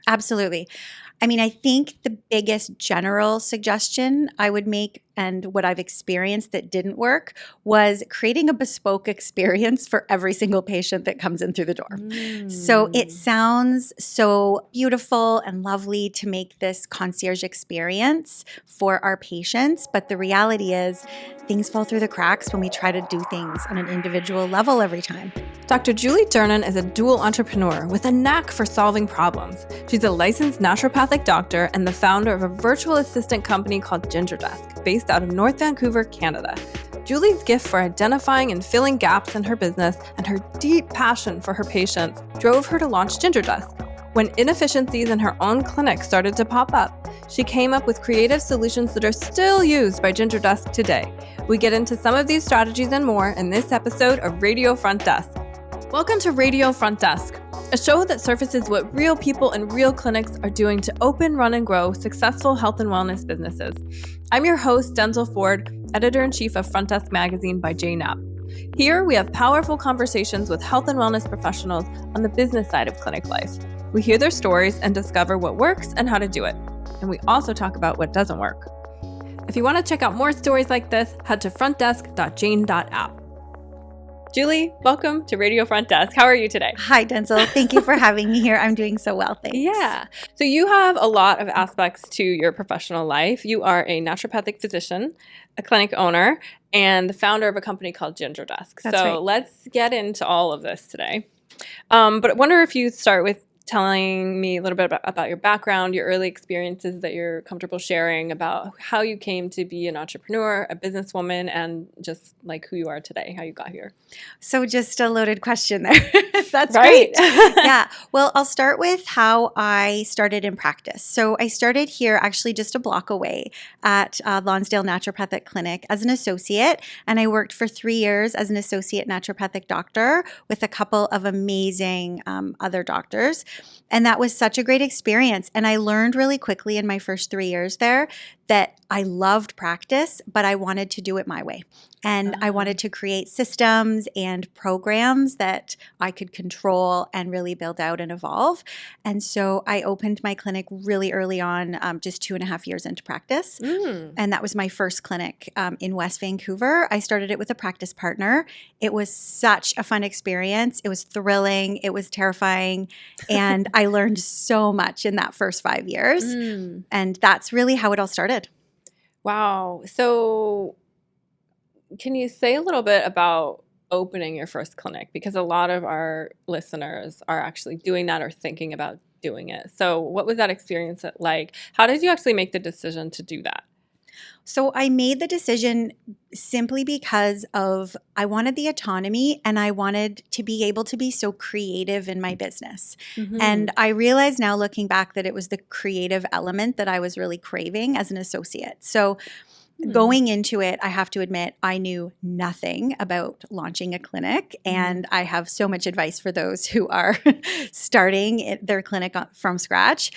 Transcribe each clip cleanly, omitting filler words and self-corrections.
Absolutely. I mean, I think the biggest general suggestion I would make and what I've experienced that didn't work was creating a bespoke experience for every single patient that comes in through the door. So it sounds so beautiful and lovely to make this concierge experience for our patients, but the reality is things fall through the cracks when we try to do things on an individual level every time. Dr. Julie Durnan is a dual entrepreneur with a knack for solving problems. She's a licensed naturopathic doctor and the founder of a virtual assistant company called GingerDesk, based out of North Vancouver, Canada. Julie's gift for identifying and filling gaps in her business and her deep passion for her patients drove her to launch GingerDesk. When inefficiencies in her own clinic started to pop up, she came up with creative solutions that are still used by GingerDesk today. We get into some of these strategies and more in this episode of Radio Front Desk. Welcome to Radio Front Desk, a show that surfaces what real people and real clinics are doing to open, run, and grow successful health and wellness businesses. I'm your host, Denzil Ford, editor-in-chief of Front Desk Magazine by JNAP. Here, we have powerful conversations with health and wellness professionals on the business side of clinic life. We hear their stories and discover what works and how to do it. And we also talk about what doesn't work. If you want to check out more stories like this, head to frontdesk.jane.app. Julie, welcome to Radio Front Desk. How are you today? Hi, Denzil. Thank you for having me here. I'm doing so well, thanks. Yeah. So you have a lot of aspects to your professional life. You are a naturopathic physician, a clinic owner, and the founder of a company called GingerDesk. That's so right. Let's get into all of this today. But I wonder if you start with telling me a little bit about your background, your early experiences that you're comfortable sharing, about how you came to be an entrepreneur, a businesswoman, and just like who you are today, how you got here. So just a loaded question there. That's Right? great. Yeah. Well, I'll start with how I started in practice. So I started here actually just a block away at Lonsdale Naturopathic Clinic as an associate, and I worked for 3 years as an associate naturopathic doctor with a couple of amazing other doctors. And that was such a great experience. And I learned really quickly in my first 3 years there that I loved practice, but I wanted to do it my way. And I wanted to create systems and programs that I could control and really build out and evolve. And so I opened my clinic really early on, just 2.5 years into practice. And that was my first clinic in West Vancouver. I started it with a practice partner. It was such a fun experience. It was thrilling. It was terrifying. And I learned so much in that first 5 years. And that's really how it all started. Wow. So can you say a little bit about opening your first clinic? Because a lot of our listeners are actually doing that or thinking about doing it. So what was that experience like? How did you actually make the decision to do that? So I made the decision simply because of I wanted the autonomy and I wanted to be able to be so creative in my business. And I realize now looking back that it was the creative element that I was really craving as an associate. So going into it, I have to admit, I knew nothing about launching a clinic, and I have so much advice for those who are starting their clinic from scratch.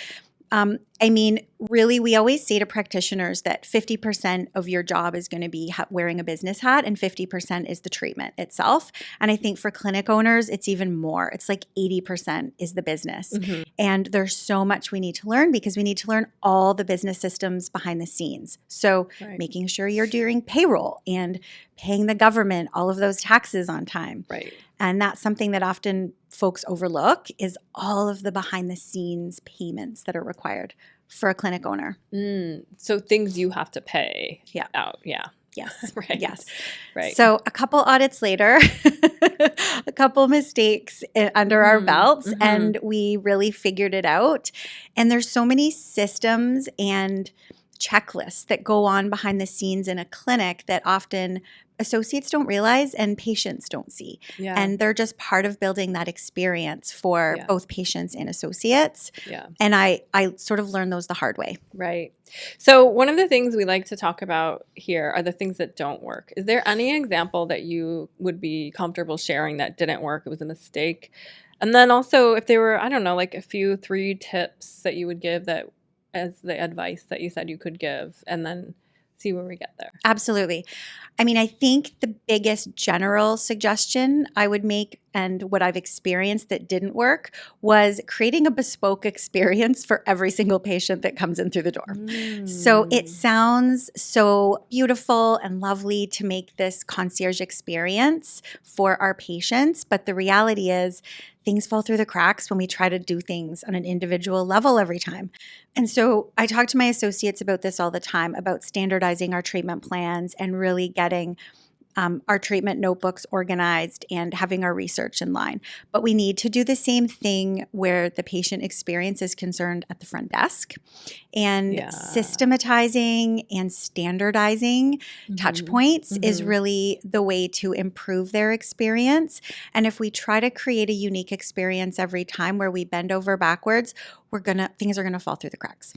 I mean, really, we always say to practitioners that 50% of your job is going to be wearing a business hat and 50% is the treatment itself. And I think for clinic owners, it's even more. It's like 80% is the business. And there's so much we need to learn because we need to learn all the business systems behind the scenes. So making sure you're doing payroll and paying the government all of those taxes on time. Right. And that's something that often folks overlook is all of the behind the scenes payments that are required for a clinic owner. So things you have to pay out. Yeah. Yes. Right. Yes. Right. So a couple audits later, a couple mistakes under our belts, and we really figured it out. And there's so many systems and checklists that go on behind the scenes in a clinic that often associates don't realize and patients don't see. And they're just part of building that experience for both patients and associates. And I sort of learned those the hard way. Right. So one of the things we like to talk about here are the things that don't work. Is there any example that you would be comfortable sharing that didn't work? It was a mistake. And then also if there were, I don't know, like a few 3 tips that you would give that as the advice that you said you could give, and then see where we get there. Absolutely. I mean, I think the biggest general suggestion I would make, and what I've experienced that didn't work, was creating a bespoke experience for every single patient that comes in through the door. So it sounds so beautiful and lovely to make this concierge experience for our patients, but the reality is things fall through the cracks when we try to do things on an individual level every time. And so I talk to my associates about this all the time, about standardizing our treatment plans and really getting our treatment notebooks organized and having our research in line. But we need to do the same thing where the patient experience is concerned at the front desk, and systematizing and standardizing touch points is really the way to improve their experience. And if we try to create a unique experience every time where we bend over backwards, things are gonna fall through the cracks.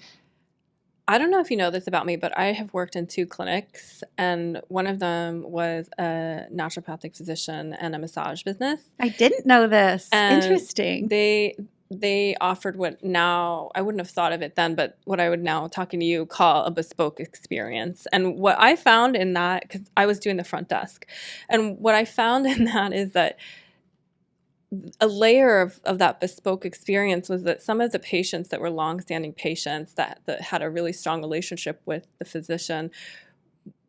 I don't know if you know this about me, but I have worked in 2 clinics, and one of them was a naturopathic physician and a massage business. I didn't know this. And Interesting. They offered what now, I wouldn't have thought of it then, but what I would now, talking to you, call a bespoke experience. And what I found in that, because I was doing the front desk, and what I found in that is that a layer of that bespoke experience was that some of the patients that were longstanding patients that had a really strong relationship with the physician,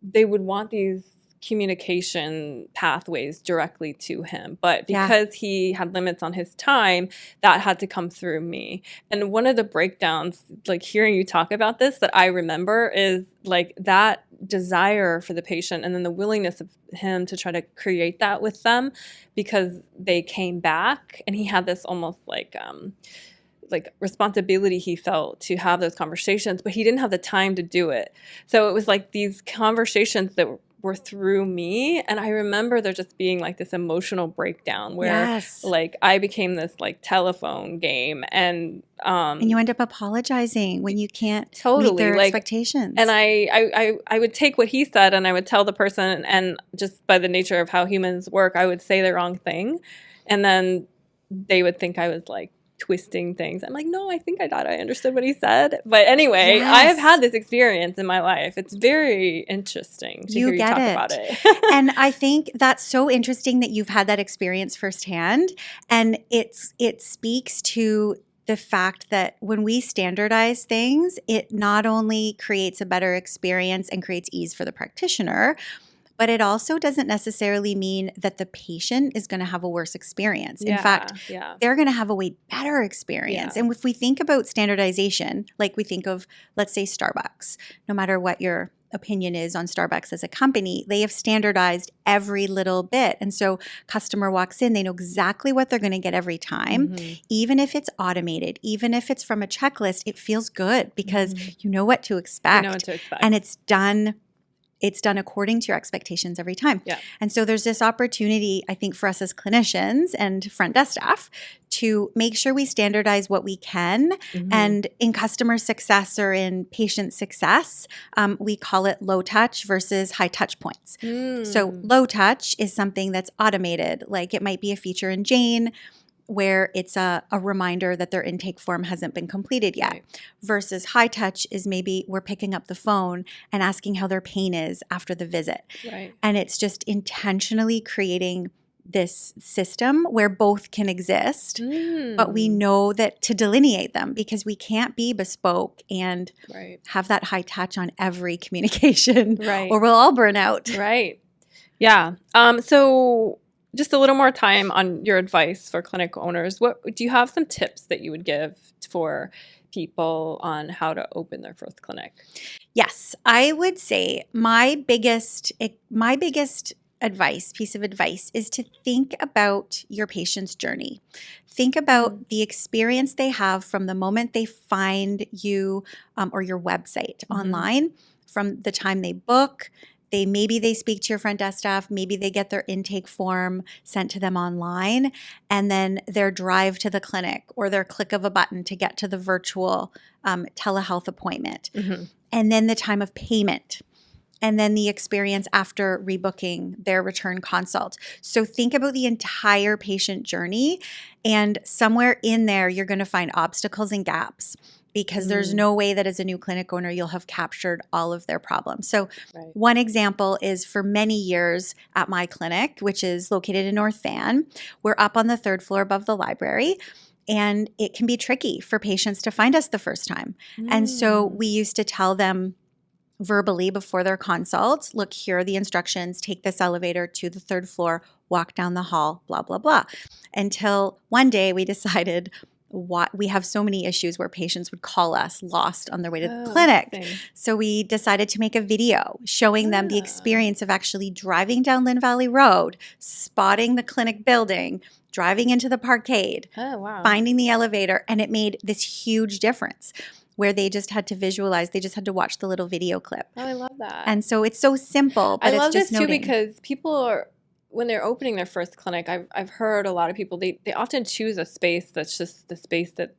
they would want these communication pathways directly to him. But because he had limits on his time, that had to come through me. And one of the breakdowns, like hearing you talk about this, that I remember is like that desire for the patient and then the willingness of him to try to create that with them because they came back, and he had this almost like responsibility he felt to have those conversations, but he didn't have the time to do it. So it was like these conversations that were through me, and I remember there just being like this emotional breakdown where like I became this like telephone game, and you end up apologizing when you can't totally meet their like, expectations. And I would take what he said and I would tell the person, and just by the nature of how humans work, I would say the wrong thing, and then they would think I was like twisting things. I'm like, no, I think I thought I understood what he said. But anyway, I have had this experience in my life. It's very interesting to hear you talk about it. And I think that's so interesting that you've had that experience firsthand. And it speaks to the fact that when we standardize things, it not only creates a better experience and creates ease for the practitioner, but it also doesn't necessarily mean that the patient is going to have a worse experience. In fact, they're going to have a way better experience. And if we think about standardization, like we think of, let's say, Starbucks, no matter what your opinion is on Starbucks as a company, they have standardized every little bit. And so customer walks in, they know exactly what they're going to get every time. Even if it's automated, even if it's from a checklist, it feels good because you know what to expect. And it's done according to your expectations every time. And so there's this opportunity, I think, for us as clinicians and front desk staff to make sure we standardize what we can. And in customer success or in patient success, we call it low touch versus high touch points. So low touch is something that's automated, like it might be a feature in Jane where it's a reminder that their intake form hasn't been completed yet, versus high touch is maybe we're picking up the phone and asking how their pain is after the visit. And it's just intentionally creating this system where both can exist, but we know that to delineate them, because we can't be bespoke and have that high touch on every communication or we'll all burn out. So just a little more time on your advice for clinic owners. What do you have some tips that you would give for people on how to open their first clinic? Yes, I would say my biggest piece of advice is to think about your patient's journey. Think about the experience they have from the moment they find you or your website online, from the time they book. Maybe they speak to your front desk staff, maybe they get their intake form sent to them online, and then their drive to the clinic or their click of a button to get to the virtual telehealth appointment. And then the time of payment. and then the experience after rebooking their return consult. So think about the entire patient journey, and somewhere in there, you're going to find obstacles and gaps, because there's no way that as a new clinic owner, you'll have captured all of their problems. So one example is, for many years at my clinic, which is located in North Van, we're up on the 3rd floor above the library. And it can be tricky for patients to find us the first time. And so we used to tell them verbally before their consult, look, here are the instructions, take this elevator to the 3rd floor, walk down the hall, blah, blah, blah. Until one day we decided, we have so many issues where patients would call us lost on their way to the clinic. So we decided to make a video showing them the experience of actually driving down Lynn Valley Road, spotting the clinic building, driving into the parkade, finding the elevator, and it made this huge difference where they just had to visualize, they just had to watch the little video clip. Oh, I love that. And so it's so simple, but I love it's just this too, noting. because people are, when they're opening their first clinic, I've heard a lot of people, they often choose a space that's just the space that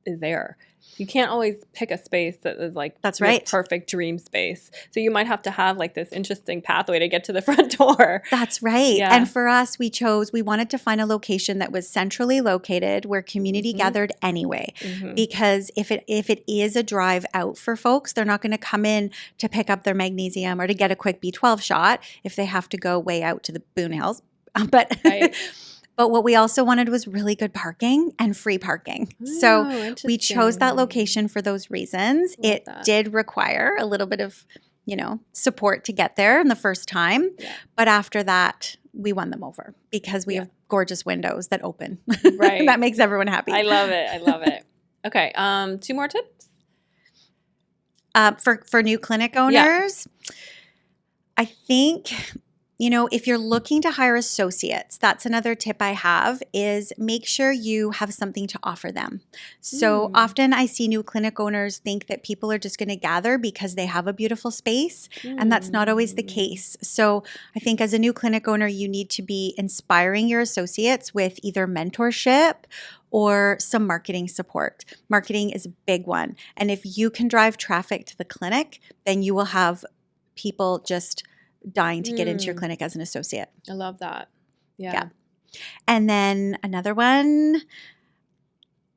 is there. You can't always pick a space that is like your perfect dream space. So you might have to have like this interesting pathway to get to the front door. That's right. Yeah. And for us, we wanted to find a location that was centrally located where community gathered anyway. Because if it is a drive out for folks, they're not going to come in to pick up their magnesium or to get a quick B12 shot if they have to go way out to the Boone Hills. But But what we also wanted was really good parking and free parking. So we chose that location for those reasons. It did require a little bit of, support to get there in the first time. Yeah. But after that, we won them over because we have gorgeous windows that open. Right. That makes everyone happy. I love it. Okay. 2 more tips? For new clinic owners, I think if you're looking to hire associates, that's another tip I have, is make sure you have something to offer them. So often I see new clinic owners think that people are just going to gather because they have a beautiful space, and that's not always the case. So I think as a new clinic owner, you need to be inspiring your associates with either mentorship or some marketing support. Marketing is a big one. And if you can drive traffic to the clinic, then you will have people just dying to get into your clinic as an associate. I love that. Yeah. And then another one,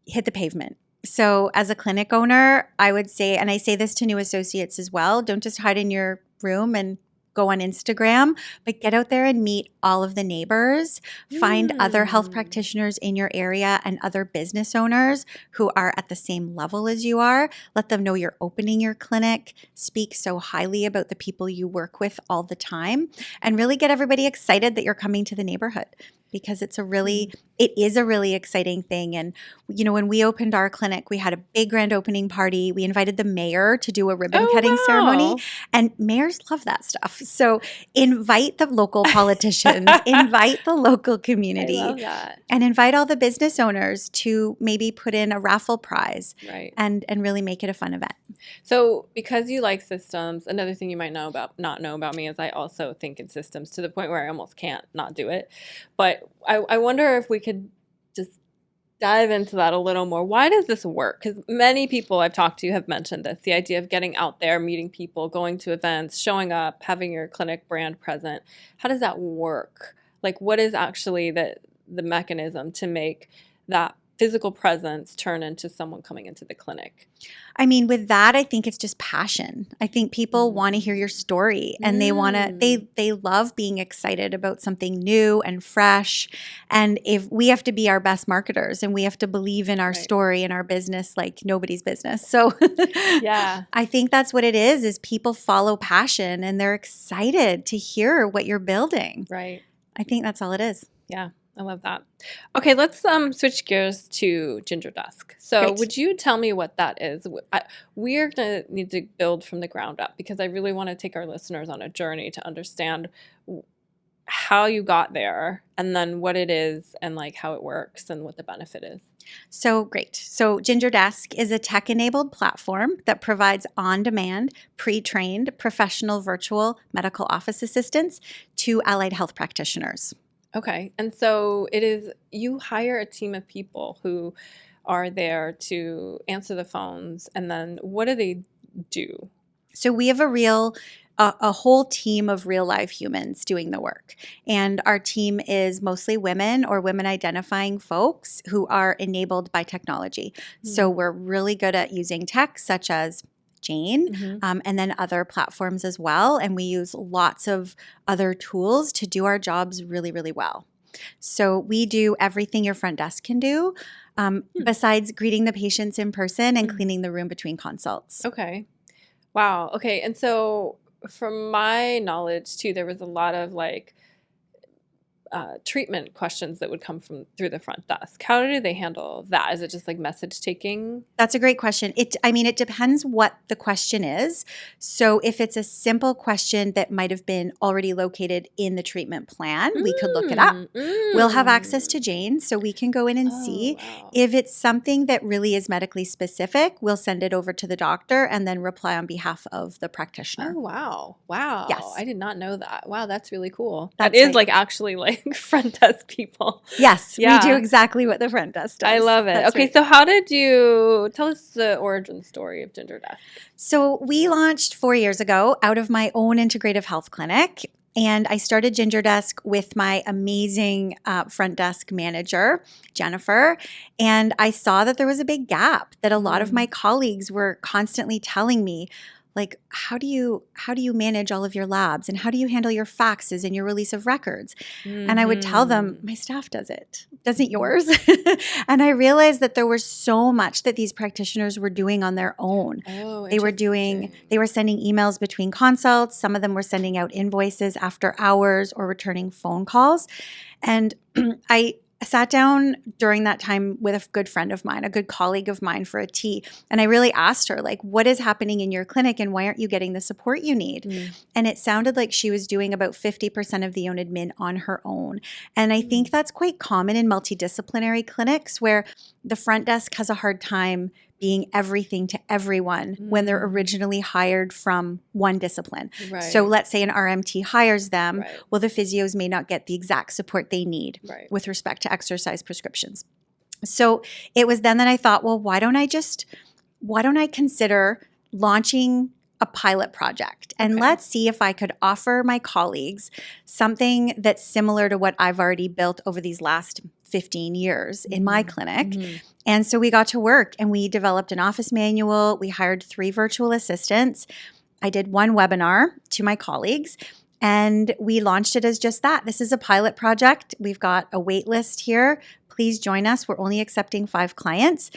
hit the pavement. So as a clinic owner, I would say, and I say this to new associates as well, don't just hide in your room and go on Instagram, but get out there and meet all of the neighbors, find other health practitioners in your area and other business owners who are at the same level as you are. Let them know you're opening your clinic, speak so highly about the people you work with all the time, and really get everybody excited that you're coming to the neighborhood, because it is a really exciting thing. And, when we opened our clinic, we had a big grand opening party. We invited the mayor to do a ribbon cutting ceremony, and mayors love that stuff. So invite the local politicians, invite the local community, I love that. And invite all the business owners to maybe put in a raffle prize, and really make it a fun event. So because you like systems, another thing you might not know about me is I also think in systems to the point where I almost can't not do it. But I wonder if we could just dive into that a little more. Why does this work? Because many people I've talked to have mentioned this, the idea of getting out there, meeting people, going to events, showing up, having your clinic brand present. How does that work? Like, what is actually the mechanism to make that physical presence turn into someone coming into the clinic? I mean, with that, I think it's just passion. I think people want to hear your story, and they love being excited about something new and fresh. And if we have to be our best marketers, and we have to believe in our story and our business like nobody's business. So I think that's what it is people follow passion, and they're excited to hear what you're building. Right. I think that's all it is. Yeah. I love that. Okay, let's switch gears to GingerDesk. So would you tell me what that is? We're going to need to build from the ground up, because I really want to take our listeners on a journey to understand how you got there, and then what it is, and like how it works and what the benefit is. So great. So GingerDesk is a tech-enabled platform that provides on-demand, pre-trained, professional virtual medical office assistants to allied health practitioners. Okay. And so you hire a team of people who are there to answer the phones, and then what do they do? So we have a real a whole team of real live humans doing the work. And our team is mostly women or women identifying folks who are enabled by technology. So we're really good at using tech such as Jane, and then other platforms as well. And we use lots of other tools to do our jobs really, really well. So we do everything your front desk can do, besides greeting the patients in person and cleaning the room between consults. Okay. Wow. Okay. And so from my knowledge too, there was a lot of like treatment questions that would come through the front desk. How do they handle that? Is it just like message taking? That's a great question. It depends what the question is. So if it's a simple question that might have been already located in the treatment plan, we could look it up. We'll have access to Jane, so we can go in and see. Wow. If it's something that really is medically specific, we'll send it over to the doctor and then reply on behalf of the practitioner. Oh, wow. Wow. Yes. I did not know that. Wow, that's really cool. That's that is right. like actually like front desk people. Yes, Yeah. we do exactly what the front desk does. I love it. That's Okay, right. so how did you tell us the origin story of GingerDesk? So we launched 4 years ago out of my own integrative health clinic. And I started GingerDesk with my amazing front desk manager, Jennifer. And I saw that there was a big gap that a lot of my colleagues were constantly telling me, like, how do you manage all of your labs and how do you handle your faxes and your release of records? And I would tell them, my staff does it. Doesn't yours? And I realized that there was so much that these practitioners were doing on their own. Oh, They were sending emails between consults. Some of them were sending out invoices after hours or returning phone calls. And I sat down during that time with a good friend of mine, a good colleague of mine for a tea. And I really asked her, like, what is happening in your clinic and why aren't you getting the support you need? And it sounded like she was doing about 50% of the own admin on her own. And I think that's quite common in multidisciplinary clinics where the front desk has a hard time being everything to everyone when they're originally hired from one discipline. Right. So let's say an RMT hires them. Right. Well, the physios may not get the exact support they need Right. with respect to exercise prescriptions. So it was then that I thought, well, why don't I consider launching a pilot project and let's see if I could offer my colleagues something that's similar to what I've already built over these last 15 years in my clinic. And so we got to work and we developed an office manual. We hired 3 virtual assistants. I did 1 webinar to my colleagues and we launched it as just that. This is a pilot project. We've got a wait list here. Please join us. We're only accepting 5 clients.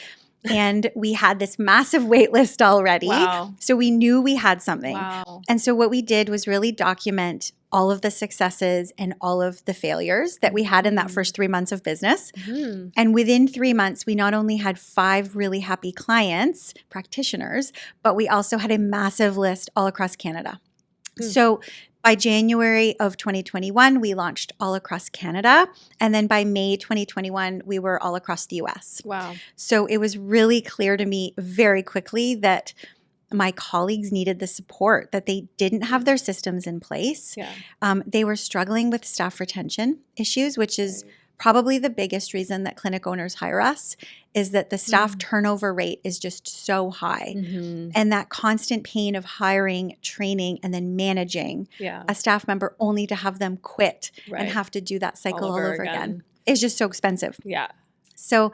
And we had this massive wait list already. Wow. So we knew we had something. Wow. And so what we did was really document all of the successes and all of the failures that we had in that first 3 months of business. And within 3 months, we not only had 5 really happy clients, practitioners, but we also had a massive list all across Canada. So by January of 2021, we launched all across Canada. And then by May 2021, we were all across the US. Wow. So it was really clear to me very quickly that my colleagues needed the support, that they didn't have their systems in place. Yeah. They were struggling with staff retention issues, which is probably the biggest reason that clinic owners hire us, is that the staff turnover rate is just so high. And that constant pain of hiring, training, and then managing a staff member only to have them quit and have to do that cycle all over again is just so expensive. Yeah. So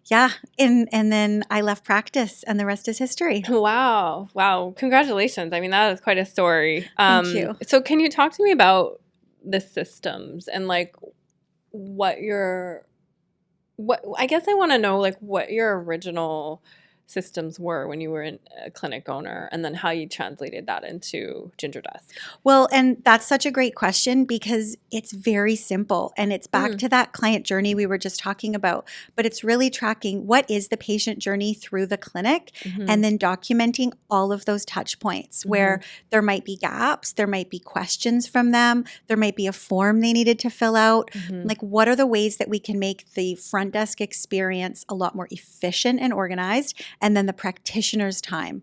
yeah, and then I left practice and the rest is history. Wow. Wow. Congratulations. I mean, that is quite a story. Thank you. So can you talk to me about the systems and like what I guess I want to know like what your original systems were when you were a clinic owner and then how you translated that into GingerDesk. Well, and that's such a great question because it's very simple and it's back to that client journey we were just talking about, but it's really tracking what is the patient journey through the clinic and then documenting all of those touch points where there might be gaps, there might be questions from them, there might be a form they needed to fill out. Like what are the ways that we can make the front desk experience a lot more efficient and organized and then the practitioner's time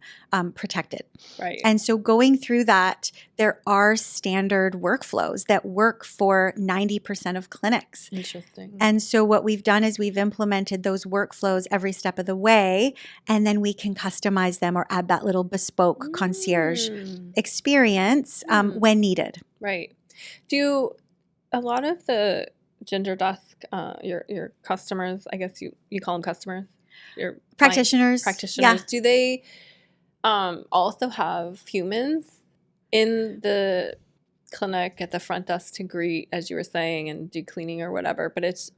protected. Right. And so going through that, there are standard workflows that work for 90% of clinics. Interesting. And so what we've done is we've implemented those workflows every step of the way, and then we can customize them or add that little bespoke concierge experience when needed. Right. Do a lot of the GingerDesk, your customers, I guess you call them customers, your Practitioners. practitioners, do they also have humans in the clinic at the front desk to greet, as you were saying, and do cleaning or whatever, but it's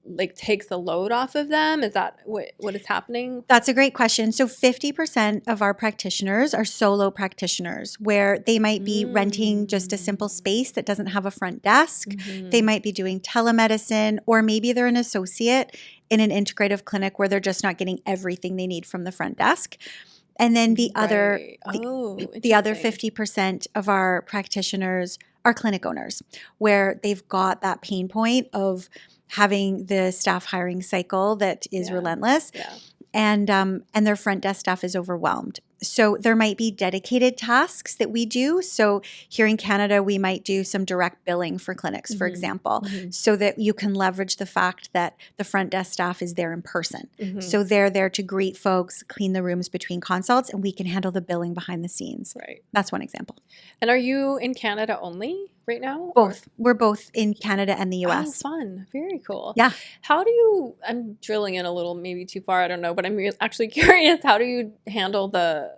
like takes the load off of them? Is that what is happening? That's a great question. So 50% of our practitioners are solo practitioners, where they might be renting just a simple space that doesn't have a front desk. They might be doing telemedicine, or maybe they're an associate in an integrative clinic where they're just not getting everything they need from the front desk. And then the other 50% of our practitioners are clinic owners, where they've got that pain point of having the staff hiring cycle that is relentless, and their front desk staff is overwhelmed. So there might be dedicated tasks that we do. So here in Canada, we might do some direct billing for clinics, for example, so that you can leverage the fact that the front desk staff is there in person. So they're there to greet folks, clean the rooms between consults, and we can handle the billing behind the scenes. Right. That's one example. And are you in Canada only right now? Both. We're both in Canada and the US. Oh, fun. Very cool. Yeah. How do you, I'm drilling in a little, maybe too far, I don't know, but I'm actually curious, how do you handle the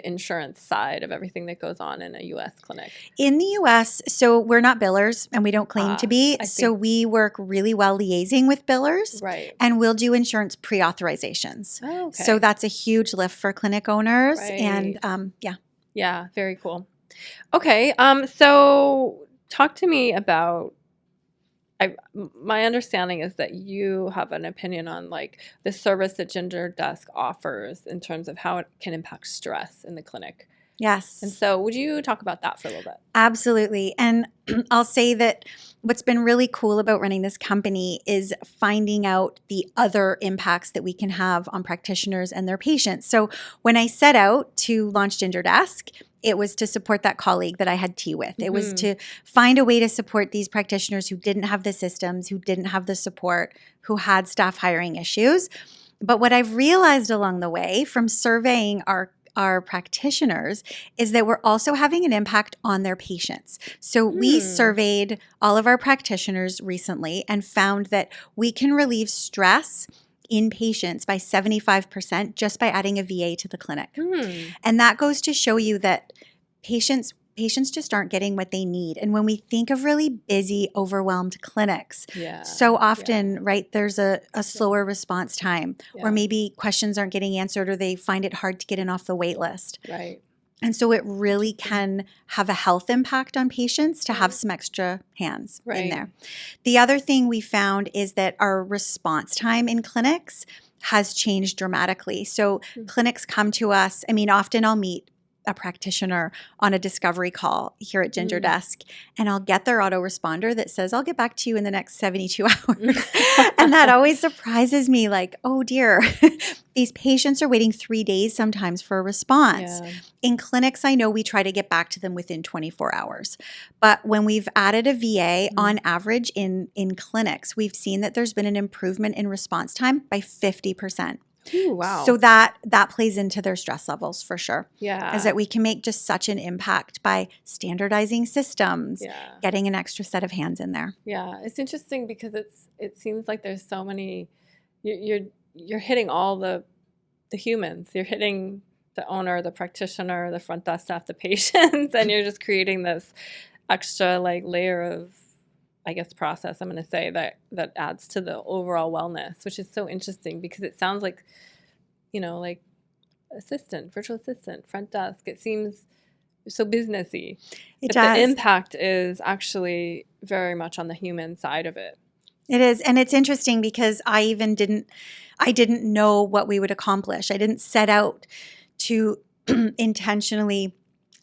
insurance side of everything that goes on in a US clinic? In the US, so we're not billers and we don't claim to be. So we work really well liaising with billers. Right. And we'll do insurance pre-authorizations. Oh, okay. So that's a huge lift for clinic owners. Right. And Yeah, very cool. Okay. So talk to me about, my understanding is that you have an opinion on like the service that GingerDesk offers in terms of how it can impact stress in the clinic. Yes. And so would you talk about that for a little bit? Absolutely. And I'll say that what's been really cool about running this company is finding out the other impacts that we can have on practitioners and their patients. So when I set out to launch GingerDesk, it was to support that colleague that I had tea with. It was to find a way to support these practitioners who didn't have the systems, who didn't have the support, who had staff hiring issues. But what I've realized along the way from surveying our practitioners is that we're also having an impact on their patients. So we surveyed all of our practitioners recently and found that we can relieve stress in patients by 75% just by adding a VA to the clinic. And that goes to show you that patients just aren't getting what they need. And when we think of really busy, overwhelmed clinics, so often, right, there's a slower response time, or maybe questions aren't getting answered, or they find it hard to get in off the wait list. Right. And so it really can have a health impact on patients to have some extra hands in there. The other thing we found is that our response time in clinics has changed dramatically. So clinics come to us. I mean, often I'll meet a practitioner on a discovery call here at GingerDesk, and I'll get their autoresponder that says, I'll get back to you in the next 72 hours. And that always surprises me, like, oh dear, these patients are waiting 3 days sometimes for a response. In clinics, I know we try to get back to them within 24 hours. But when we've added a VA on average in clinics, we've seen that there's been an improvement in response time by 50%. Ooh, wow. So that plays into their stress levels for sure. Yeah. Is that we can make just such an impact by standardizing systems, getting an extra set of hands in there. Yeah. It's interesting because it seems like there's so many, you're hitting all the humans. You're hitting the owner, the practitioner, the front desk staff, the patients, and you're just creating this extra like layer of, I guess, process, I'm going to say, that adds to the overall wellness, which is so interesting because it sounds like, like virtual assistant, front desk. It seems so businessy. It but does. The impact is actually very much on the human side of it. It is. And it's interesting because I didn't know what we would accomplish. I didn't set out to intentionally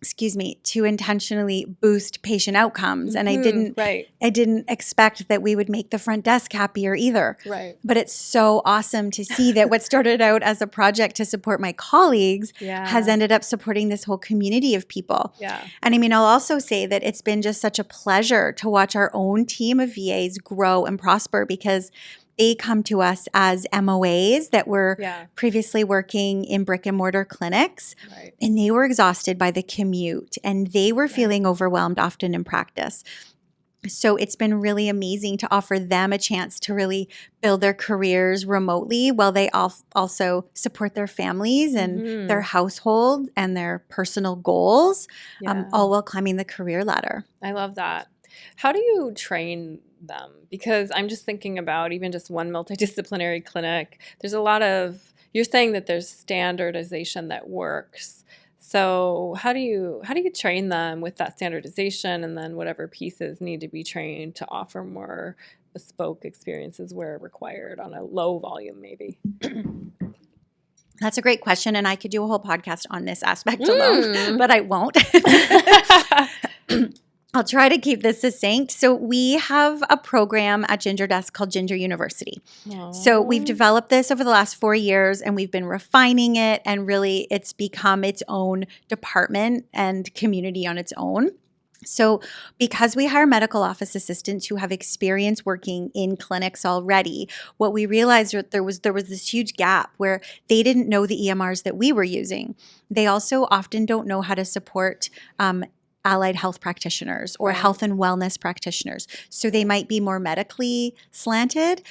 to intentionally boost patient outcomes. And Right. I didn't expect that we would make the front desk happier either. Right. But it's so awesome to see that what started out as a project to support my colleagues has ended up supporting this whole community of people. Yeah. And I mean, I'll also say that it's been just such a pleasure to watch our own team of VAs grow and prosper, because they come to us as MOAs that were previously working in brick and mortar clinics, and they were exhausted by the commute, and they were feeling overwhelmed often in practice. So it's been really amazing to offer them a chance to really build their careers remotely while they also support their families and their household and their personal goals, all while climbing the career ladder. I love that. How do you train them? Because I'm just thinking about even just one multidisciplinary clinic. There's a lot of, you're saying that there's standardization that works. So how do you train them with that standardization, and then whatever pieces need to be trained to offer more bespoke experiences where required on a low volume maybe? That's a great question, and I could do a whole podcast on this aspect alone, but I won't. I'll try to keep this succinct. So we have a program at GingerDesk called Ginger University. Aww. So we've developed this over the last 4 years, and we've been refining it, and really it's become its own department and community on its own. So because we hire medical office assistants who have experience working in clinics already, what we realized that there was this huge gap where they didn't know the EMRs that we were using. They also often don't know how to support allied health practitioners or health and wellness practitioners. So they might be more medically slanted.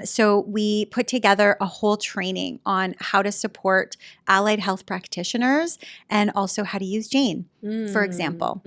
So we put together a whole training on how to support allied health practitioners, and also how to use Jane, for example,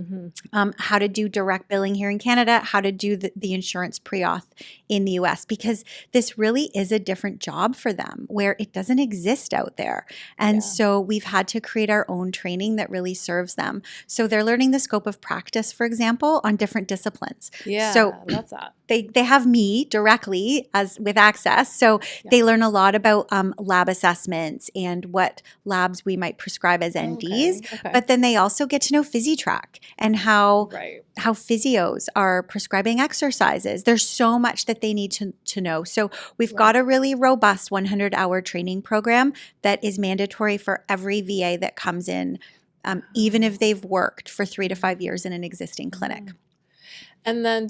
how to do direct billing here in Canada, how to do the insurance pre-auth in the US, because this really is a different job for them where it doesn't exist out there. And so we've had to create our own training that really serves them. So they're learning the scope of practice, for example, on different disciplines. Yeah, so love that. They have me directly as with access. So they learn a lot about lab assessments and what labs we might prescribe as NDs. Okay. But then they also get to know PhysiTrack and how physios are prescribing exercises. There's so much that they need to know. So we've got a really robust 100-hour training program that is mandatory for every VA that comes in, even if they've worked for 3 to 5 years in an existing clinic. And then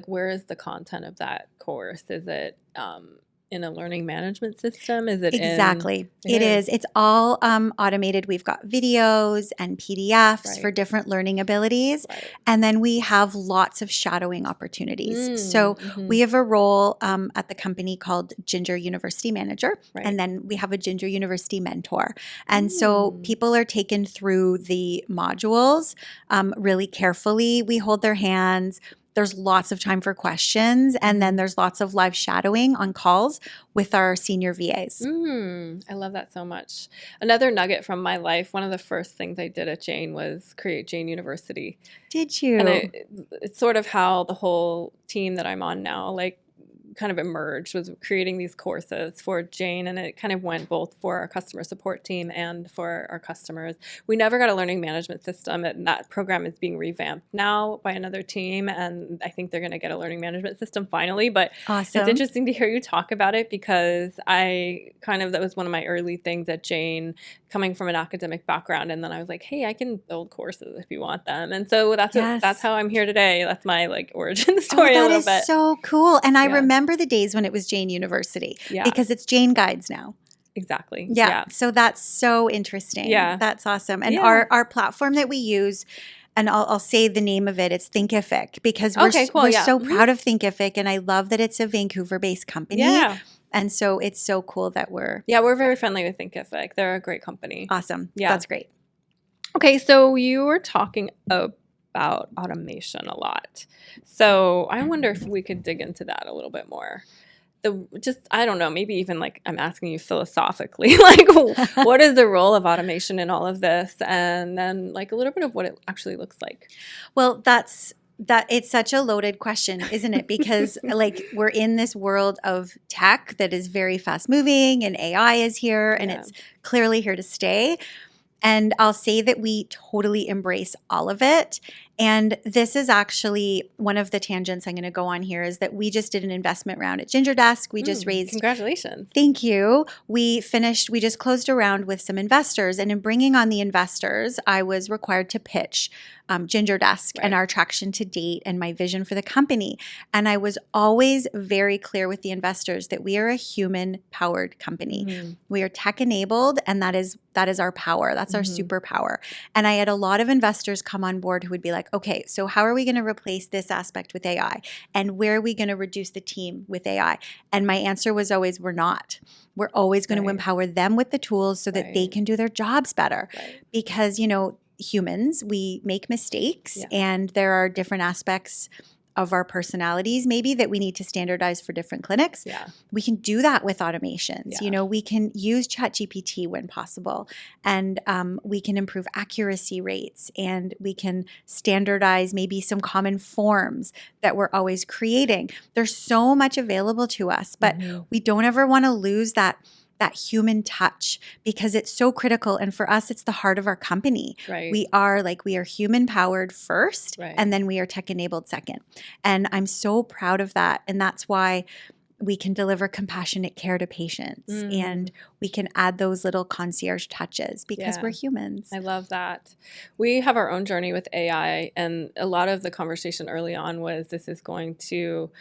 where is the content of that course? Is it in a learning management system? Is it Exactly. It is. It's all automated. We've got videos and PDFs for different learning abilities. And then we have lots of shadowing opportunities. So we have a role at the company called Ginger University Manager. And then we have a Ginger University Mentor. And so people are taken through the modules really carefully. We hold their hands. There's lots of time for questions, and then there's lots of live shadowing on calls with our senior VAs. I love that so much. Another nugget from my life, one of the first things I did at Jane was create Jane University. Did you? And it's sort of how the whole team that I'm on now, kind of emerged, was creating these courses for Jane, and it kind of went both for our customer support team and for our customers. We never got a learning management system, and that program is being revamped now by another team, and I think they're going to get a learning management system finally. But awesome. It's interesting to hear you talk about it, because that was one of my early things at Jane, coming from an academic background, and then I was like, hey, I can build courses if you want them. And so that's how I'm here today. That's my origin story a little bit. That is so cool. And I remember the days when it was Jane University, because it's Jane Guides now. Exactly. Yeah. So that's so interesting. Yeah. That's awesome. And our platform that we use, and I'll say the name of it, it's Thinkific, because we're so proud of Thinkific, and I love that it's a Vancouver-based company. Yeah. And so it's so cool that we're very friendly with Thinkific. They're a great company. Awesome. Yeah. That's great. Okay, so you were talking about automation a lot. So I wonder if we could dig into that a little bit more. I don't know, maybe even I'm asking you philosophically, what is the role of automation in all of this? And then a little bit of what it actually looks like. Well, that's That it's such a loaded question, isn't it? Because like we're in this world of tech that is very fast moving and AI is here and Yeah. it's clearly here to stay. And I'll say that we totally embrace all of it. And this is actually one of the tangents I'm going to go on here is that we just did an investment round at GingerDesk. We just raised. Congratulations. Thank you. We just closed a round with some investors. And in bringing on the investors, I was required to pitch GingerDesk and our traction to date and my vision for the company. And I was always very clear with the investors that we are a human-powered company. We are tech-enabled, and that is our power. That's our superpower. And I had a lot of investors come on board who would be like, okay, so how are we going to replace this aspect with AI? And where are we going to reduce the team with AI? And my answer was always, we're not. We're always going to empower them with the tools so that they can do their jobs better. Because, humans, we make mistakes and there are different aspects of our personalities maybe that we need to standardize for different clinics. We can do that with automations. We can use ChatGPT when possible, and we can improve accuracy rates, and we can standardize maybe some common forms that we're always creating. There's so much available to us, but we don't ever want to lose that human touch because it's so critical. And for us, it's the heart of our company. We are human powered first, and then we are tech enabled second. And I'm so proud of that. And that's why we can deliver compassionate care to patients and we can add those little concierge touches because we're humans. I love that. We have our own journey with AI, and a lot of the conversation early on was this is going to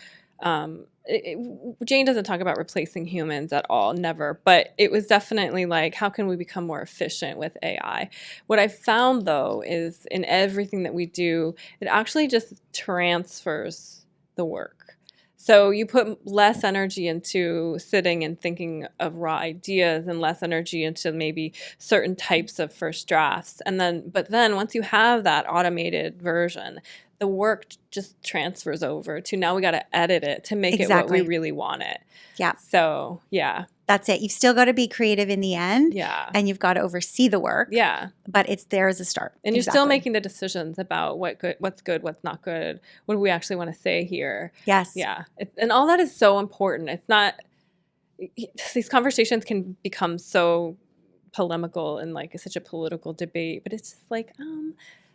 Jane doesn't talk about replacing humans at all, never, but it was definitely like, how can we become more efficient with AI? What I found, though, is in everything that we do, it actually just transfers the work. So you put less energy into sitting and thinking of raw ideas and less energy into maybe certain types of first drafts. But then once you have that automated version, the work just transfers over to now we got to edit it to make it what we really want it. So, That's it. You've still got to be creative in the end. And you've got to oversee the work. But it's there as a start. And you're still making the decisions about what's good, what's not good. What do we actually want to say here? And all that is so important. It's not – these conversations can become so polemical and like such a political debate. But it's just like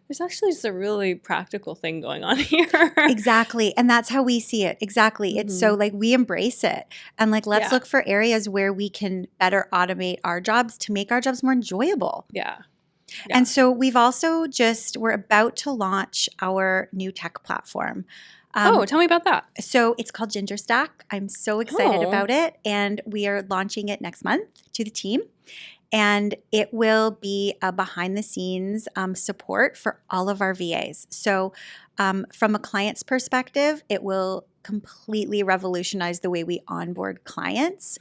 there's actually just a really practical thing going on here. Exactly. And that's how we see it. Exactly. It's so like we embrace it. And like let's look for areas where we can better automate our jobs to make our jobs more enjoyable. And so we've also we're about to launch our new tech platform. Tell me about that. So it's called GingerDesk. I'm so excited about it. And we are launching it next month to the team. And it will be a behind-the-scenes support for all of our VAs. So from a client's perspective, it will completely revolutionize the way we onboard clients.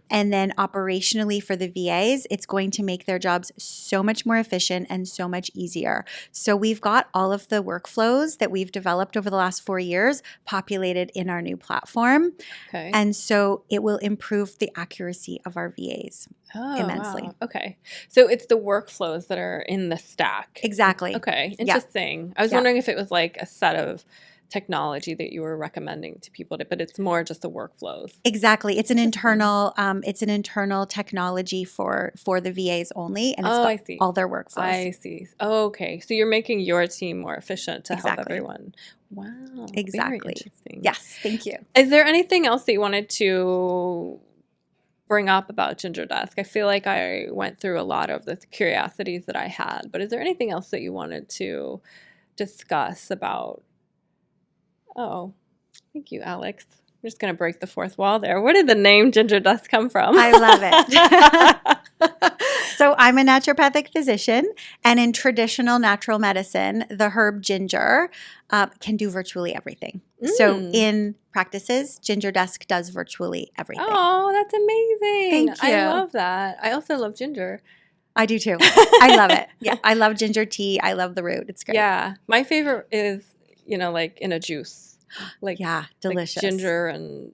And then operationally for the VAs, it's going to make their jobs so much more efficient and so much easier. So we've got all of the workflows that we've developed over the last 4 years populated in our new platform. And so it will improve the accuracy of our VAs immensely. Wow. Okay. So it's the workflows that are in the stack. Exactly. Okay. Interesting. I was wondering if it was like a set of technology that you were recommending to people, but it's more just the workflows. Exactly. It's an internal technology for the VAs only, and it's got all their workflows. I see. Okay. So you're making your team more efficient to help everyone. Wow. Exactly. Very interesting. Yes. Thank you. Is there anything else that you wanted to bring up about GingerDesk? I feel like I went through a lot of the curiosities that I had, but is there anything else that you wanted to discuss about? Oh, thank you, Alex. I'm just going to break the fourth wall there. Where did the name GingerDesk come from? I love it. So I'm a naturopathic physician, and in traditional natural medicine, the herb ginger can do virtually everything. So in practices, GingerDesk does virtually everything. Oh, that's amazing. Thank you. I love that. I also love ginger. I do too. I love it. Yeah, I love ginger tea. I love the root. It's great. Yeah. My favorite is, like in a juice. Like delicious. Like ginger and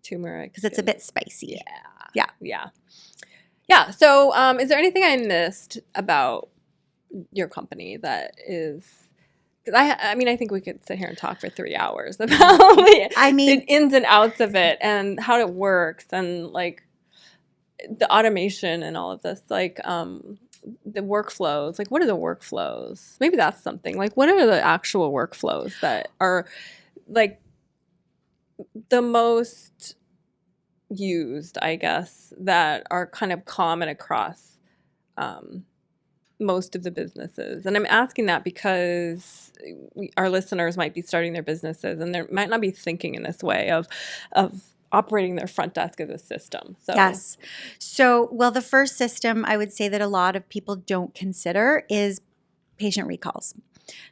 turmeric. Because it's a bit spicy. Yeah. So is there anything I missed about your company that is I mean, I think we could sit here and talk for 3 hours about the ins and outs of it and how it works and like the automation and all of this, like the workflows. Like, what are the workflows? Maybe that's something. Like, what are the actual workflows that are like the most used, I guess, that are kind of common across most of the businesses? And I'm asking that because our listeners might be starting their businesses and they might not be thinking in this way of operating their front desk as a system. So. Yes. So, well, the first system I would say that a lot of people don't consider is patient recalls.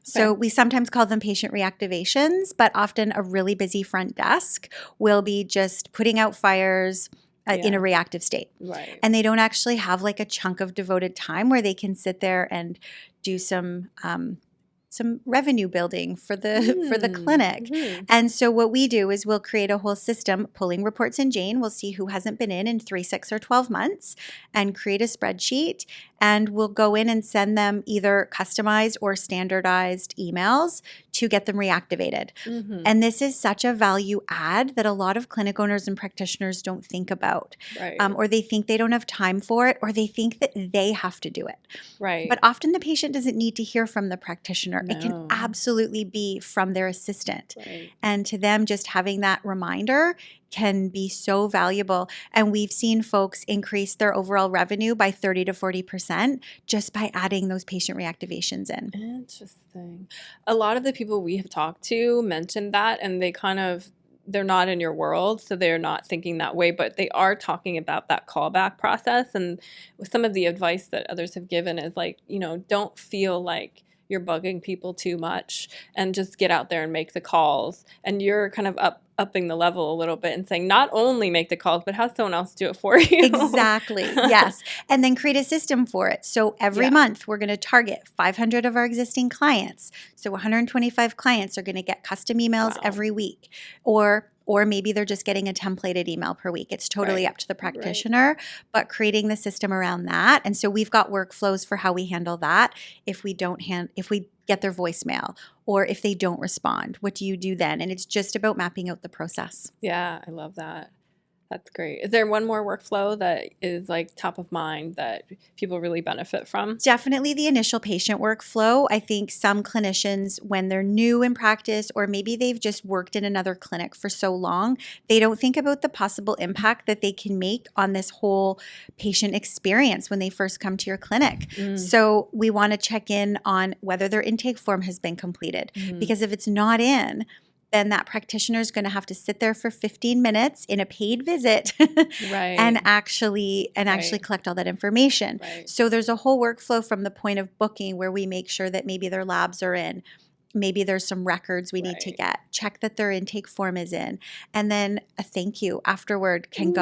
So we sometimes call them patient reactivations, but often a really busy front desk will be just putting out fires in a reactive state. Right. And they don't actually have like a chunk of devoted time where they can sit there and do some revenue building for the clinic. Mm-hmm. And so what we do is we'll create a whole system, pulling reports in Jane. We'll see who hasn't been in 3, 6, or 12 months and create a spreadsheet. And we'll go in and send them either customized or standardized emails to get them reactivated. Mm-hmm. And this is such a value add that a lot of clinic owners and practitioners don't think about. Right. Or they think they don't have time for it, or they think that they have to do it. Right. But often the patient doesn't need to hear from the practitioner. No. It can absolutely be from their assistant. Right. And to them, just having that reminder can be so valuable. And we've seen folks increase their overall revenue by 30 to 40% just by adding those patient reactivations in. Interesting. A lot of the people we have talked to mentioned that, and they're not in your world, so they're not thinking that way, but they are talking about that callback process. And some of the advice that others have given is like, don't feel like you're bugging people too much and just get out there and make the calls. And you're kind of upping the level a little bit and saying not only make the calls, but have someone else do it for you. Exactly. Yes. And then create a system for it. So every month we're going to target 500 of our existing clients. So 125 clients are going to get custom emails every week. Or maybe they're just getting a templated email per week. It's totally up to the practitioner, but creating the system around that. And so we've got workflows for how we handle that. If we get their voicemail or if they don't respond, what do you do then? And it's just about mapping out the process. Yeah, I love that. That's great. Is there one more workflow that is like top of mind that people really benefit from? Definitely the initial patient workflow. I think some clinicians, when they're new in practice, or maybe they've just worked in another clinic for so long, they don't think about the possible impact that they can make on this whole patient experience when they first come to your clinic. So we want to check in on whether their intake form has been completed. Because if it's not in, then that practitioner is going to have to sit there for 15 minutes in a paid visit and actually collect all that information. So there's a whole workflow from the point of booking where we make sure that maybe their labs are in. Maybe there's some records we need to check that their intake form is in. And then a thank you afterward can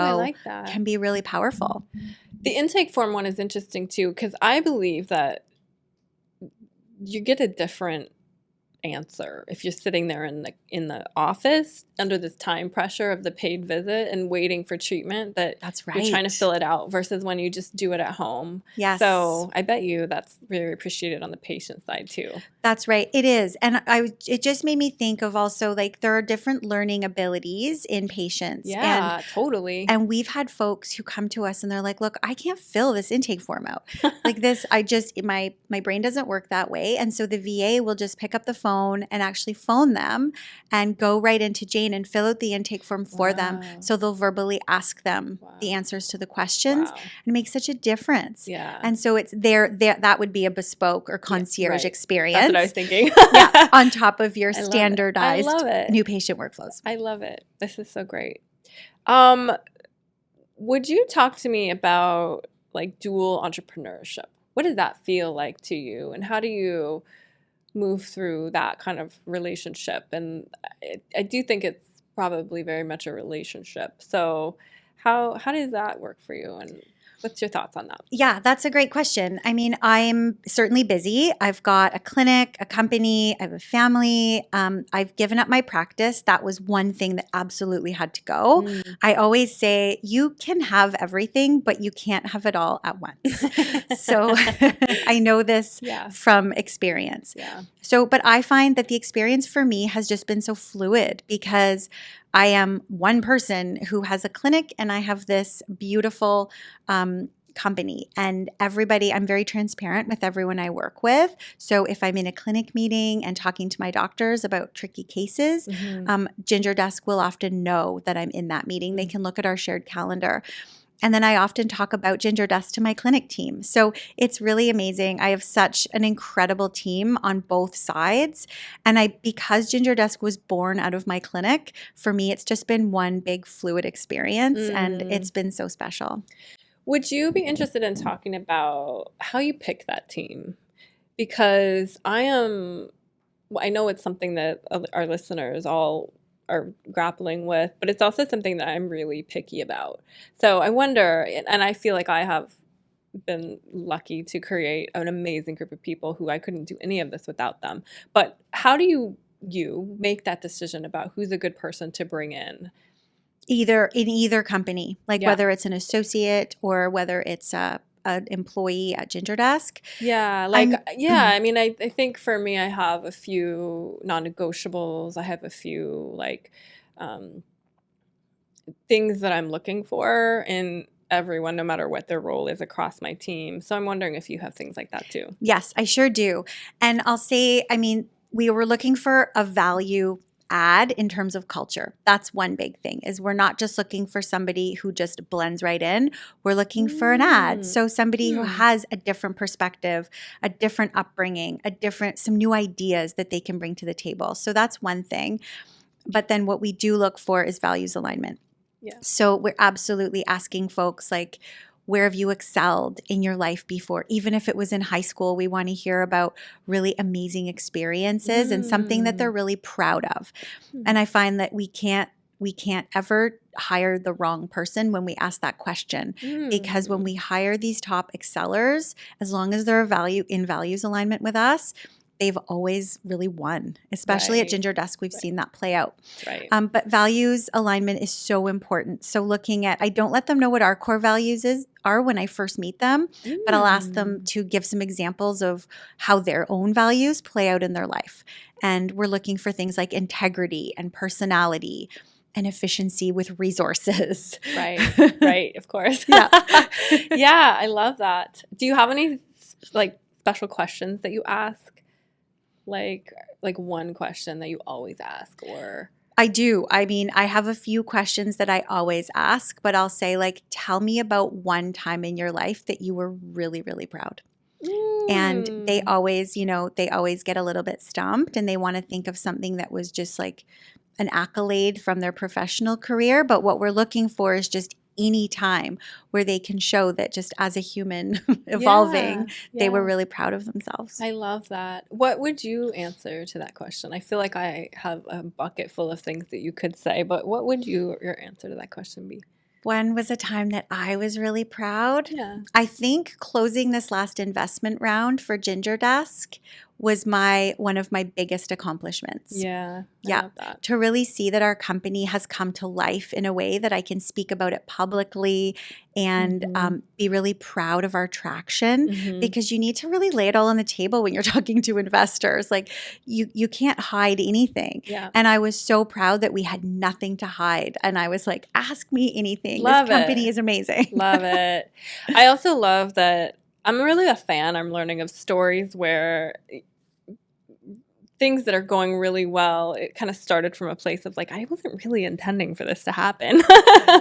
be really powerful. The intake form one is interesting too, because I believe that you get a different answer if you're sitting there in the office under this time pressure of the paid visit and waiting for treatment, that's right, you're trying to fill it out versus when you just do it at home. Yes. So I bet you that's very appreciated on the patient side too. That's right. It is. And it just made me think of also like there are different learning abilities in patients. Yeah, totally. And we've had folks who come to us and they're like, look, I can't fill this intake form out. Like this, my brain doesn't work that way. And so the VA will just pick up the phone and actually phone them and go right into Jane and fill out the intake form for them. So they'll verbally ask them the answers to the questions. And it makes such a difference. Yeah. And so it's there that would be a bespoke or concierge experience. That's what I was thinking. On top of your standardized new patient workflows. I love it. This is so great. Would you talk to me about like dual entrepreneurship? What does that feel like to you? And how do you move through that kind of relationship? And I do think it's probably very much a relationship. So how does that work for you? And What's your thoughts on that? Yeah, that's a great question. I mean, I'm certainly busy. I've got a clinic, a company, I have a family. I've given up my practice. That was one thing that absolutely had to go. I always say you can have everything, but you can't have it all at once. So I know this from experience. Yeah. So, but I find that the experience for me has just been so fluid because I am one person who has a clinic and I have this beautiful company, and everybody, I'm very transparent with everyone I work with. So if I'm in a clinic meeting and talking to my doctors about tricky cases, Ginger Desk will often know that I'm in that meeting. They can look at our shared calendar. And then I often talk about Ginger Desk to my clinic team. So it's really amazing. I have such an incredible team on both sides. And because Ginger Desk was born out of my clinic, for me, it's just been one big fluid experience. And it's been so special. Would you be interested in talking about how you pick that team? Because I know it's something that our listeners all are grappling with, but it's also something that I'm really picky about. So I wonder, and I feel like I have been lucky to create an amazing group of people who I couldn't do any of this without them. But how do you make that decision about who's a good person to bring in? Either company, like whether it's an associate or whether it's an employee at Ginger Desk. Yeah, I mean, I think for me, I have a few non-negotiables. I have a few things that I'm looking for in everyone, no matter what their role is across my team. So I'm wondering if you have things like that too. Yes, I sure do. And I'll say, I mean, we were looking for a value add in terms of culture. That's one big thing, is we're not just looking for somebody who just blends right in. We're looking for an add. So somebody who has a different perspective, a different upbringing, some new ideas that they can bring to the table. So that's one thing. But then what we do look for is values alignment. Yeah. So we're absolutely asking folks like, where have you excelled in your life before? Even if it was in high school, we want to hear about really amazing experiences and something that they're really proud of. And I find that we can't ever hire the wrong person when we ask that question, because when we hire these top excellers, as long as they're in values alignment with us, they've always really won, especially at Ginger Desk. We've seen that play out. But values alignment is so important. So I don't let them know what our core values are when I first meet them, but I'll ask them to give some examples of how their own values play out in their life. And we're looking for things like integrity and personality and efficiency with resources. Right, of course. Yeah, I love that. Do you have any special questions that you ask? Like one question that you always ask? Or I do. I mean, I have a few questions that I always ask, but I'll say tell me about one time in your life that you were really, really proud. And they always get a little bit stumped, and they want to think of something that was just like an accolade from their professional career. But what we're looking for is just any time where they can show that just as a human evolving, they were really proud of themselves. I love that. What would you answer to that question? I feel like I have a bucket full of things that you could say, but what would your answer to that question be? When was a time that I was really proud? Yeah. I think closing this last investment round for Ginger Desk was one of my biggest accomplishments. Yeah. I love that. To really see that our company has come to life in a way that I can speak about it publicly and be really proud of our traction, because you need to really lay it all on the table when you're talking to investors. Like you can't hide anything. Yeah. And I was so proud that we had nothing to hide. And I was like, ask me anything. Love this company is amazing. Love it. I also love that I'm really a fan. I'm learning of stories where things that are going really well, it kind of started from a place of I wasn't really intending for this to happen.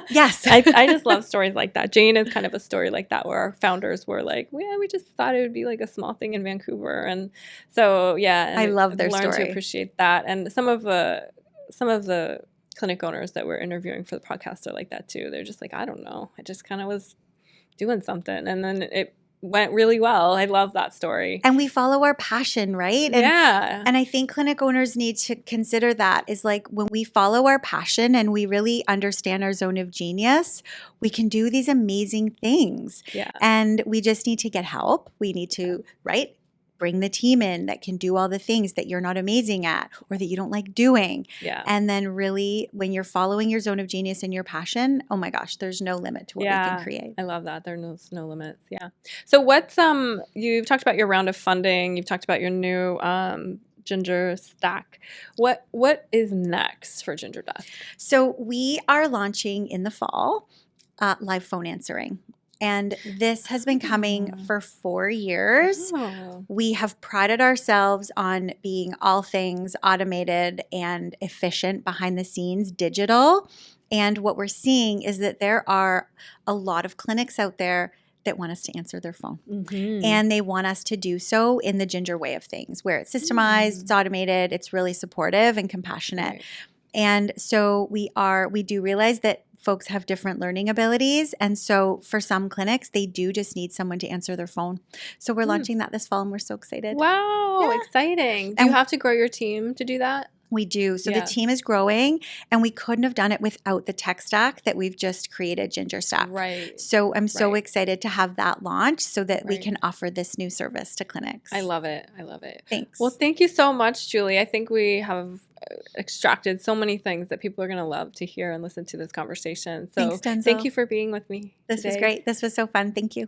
Yes. I just love stories like that. Jane is kind of a story like that, where our founders were like, yeah, we just thought it would be a small thing in Vancouver. And so, I love their learned story. to appreciate that. And some of the clinic owners that we're interviewing for the podcast are like that too. They're just I don't know. I just kind of was doing something. And then went really well. I love that story. And we follow our passion, right? And I think clinic owners need to consider that is like when we follow our passion and we really understand our zone of genius, we can do these amazing things. Yeah. And we just need to get help. We need to, right? Bring the team in that can do all the things that you're not amazing at or that you don't like doing. Yeah. And then really when you're following your zone of genius and your passion, oh my gosh, there's no limit to what we can create. I love that. There's no limits. Yeah. So what's you've talked about your round of funding, you've talked about your new Ginger stack. What is next for GingerDesk? So we are launching in the fall live phone answering. And this has been coming for 4 years. Oh. We have prided ourselves on being all things automated and efficient behind the scenes, digital. And what we're seeing is that there are a lot of clinics out there that want us to answer their phone. Mm-hmm. And they want us to do so in the Ginger way of things, where it's systemized, it's automated, it's really supportive and compassionate. Right. And so we do realize that folks have different learning abilities. And so for some clinics, they do just need someone to answer their phone. So we're launching that this fall and we're so excited. Wow, Yeah. exciting. Do you have to grow your team to do that? We do. So the team is growing and we couldn't have done it without the tech stack that we've just created, Ginger Stack. Right. So I'm so excited to have that launch so that we Right. can offer this new service to clinics. I love it. I love it. Thanks. Well, thank you so much, Julie. I think we have extracted so many things that people are going to love to hear and listen to this conversation. So Thanks, Denzil. thank you for being with me This was today. great. This was so fun. Thank you.